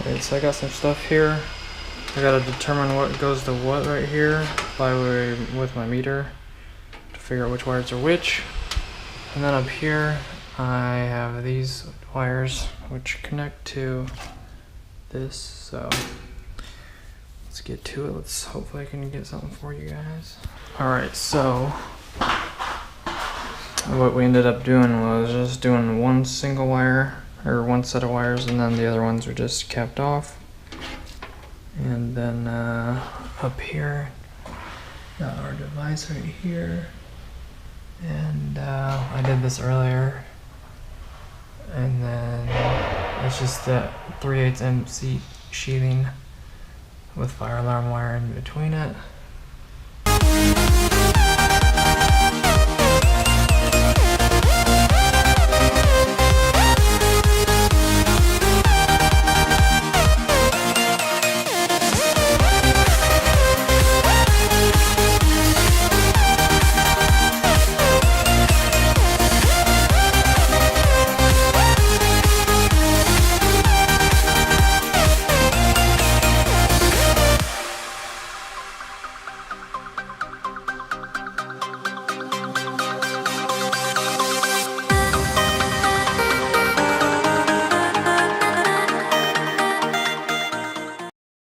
Alright, so I got some stuff here. I gotta determine what goes to what right here with my meter to figure out which wires are which. And then up here I have these wires which connect to this, so let's get to it. Hopefully I can get something for you guys. Alright, so what we ended up doing was just doing one single wire, or one set of wires, and then the other ones were just capped off. And then up here, got our device right here. And I did this earlier. And then it's just that 3/8 MC sheathing with fire alarm wire in between it.